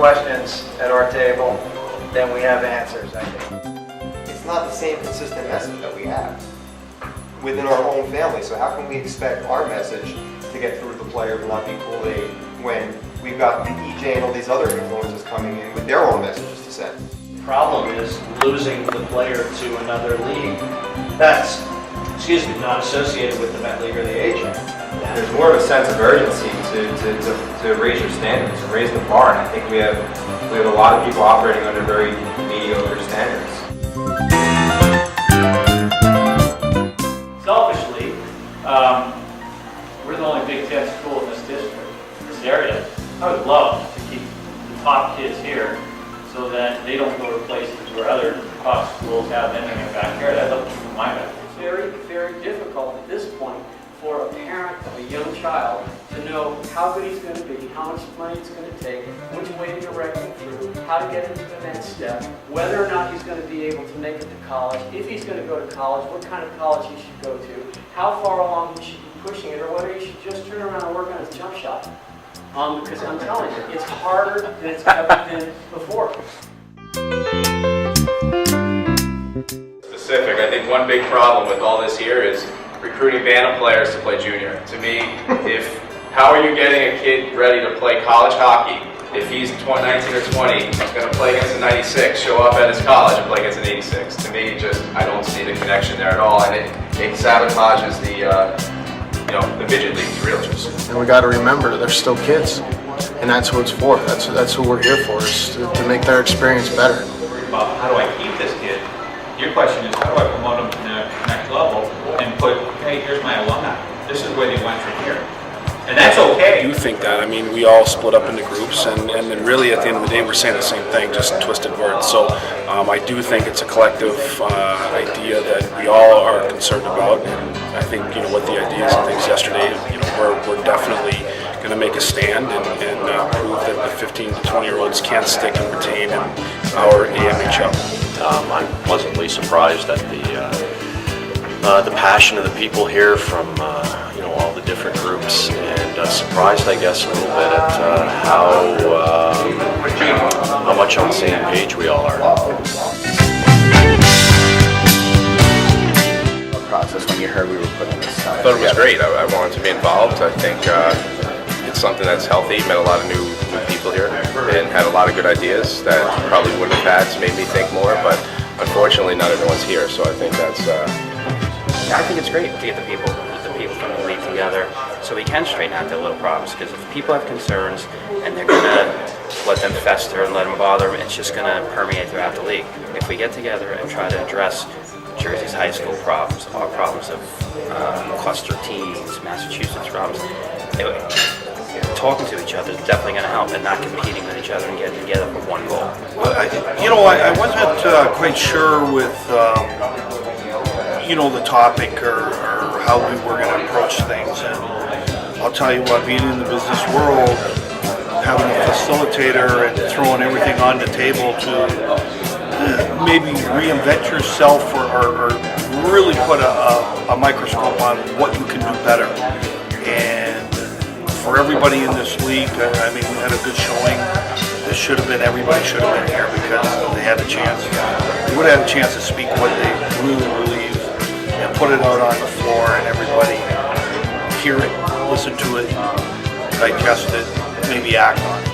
questions at our table, then we have answers, I think. It's not the same consistent message that we have within our own family, so how can we expect our message to get through to the player and not be Kool-Aid when we've got the EJ and all these other influences coming in with their own messages to send? The problem is losing the player to another league that's, not associated with the Met League or the AHL. There's more of a sense of urgency to raise your standards, to raise the bar, and I think we have a lot of people operating under very mediocre standards. Selfishly, we're the only Big Ten school in this district, this area. I would love to keep the top kids here so that they don't go to places where other top schools have them in their backyard. I'd love to keep them in my backyard. It's very, very difficult at this point for a parent of a young child to know how good he's going to be, how much money it's going to take, which way to direct him through, how to get into the next step, whether or not he's going to be able to make it to college, if he's going to go to college, what kind of college he should go to, how far along he should be pushing it, or whether he should just turn around and work on his jump shot. Because I'm telling you, it's harder than it's ever been before. Specific. I think one big problem with all this here is recruiting Bantam players to play junior. To me, how are you getting a kid ready to play college hockey if he's 19 or 20, going to play against a 96, show up at his college and play against an 86? To me, I don't see the connection there at all, and it sabotages the midget leagues, really. And we got to remember, they're still kids, and that's who it's for. That's who we're here for, is to make their experience better. About how do I keep this kid? Your question is, how do I promote them to the next level and put, hey, here's my alumni. This is where they went from here. And that's okay. I do think that. I mean, we all split up into groups, and then really at the end of the day, we're saying the same thing, just twisted words. So I do think it's a collective idea that we all are concerned about, and I think what the ideas and things yesterday, we're definitely going to make a stand and prove that the 15 to 20-year-olds can stick and retain in our AMHL. I'm pleasantly surprised at the passion of the people here from all the different groups, and surprised, I guess, a little bit at how much on the same page we all are. The process when you heard we were putting this I thought it was great. I wanted to be involved. I think it's something that's healthy. Met a lot of new people here and had a lot of good ideas that probably wouldn't have had, made me think more, but unfortunately not everyone's here, so I think that's I think it's great to get the people from the league together so we can straighten out their little problems, because if people have concerns and they're going to let them fester and let them bother them, it's just going to permeate throughout the league. If we get together and try to address Jersey's high school problems, our problems of cluster teams, Massachusetts problems, talking to each other is definitely going to help, and not competing with each other and getting together for one goal. I wasn't quite sure with the topic or how we were going to approach things, and I'll tell you what, being in the business world, having a facilitator and throwing everything on the table to maybe reinvent yourself or really put a microscope on what you can do better. And for everybody in this league, I mean, we had a good showing. Everybody should have been here because they had the chance. They would have had a chance to speak what they really believe and put it out on the floor, and everybody hear it, listen to it, digest it, maybe act on it.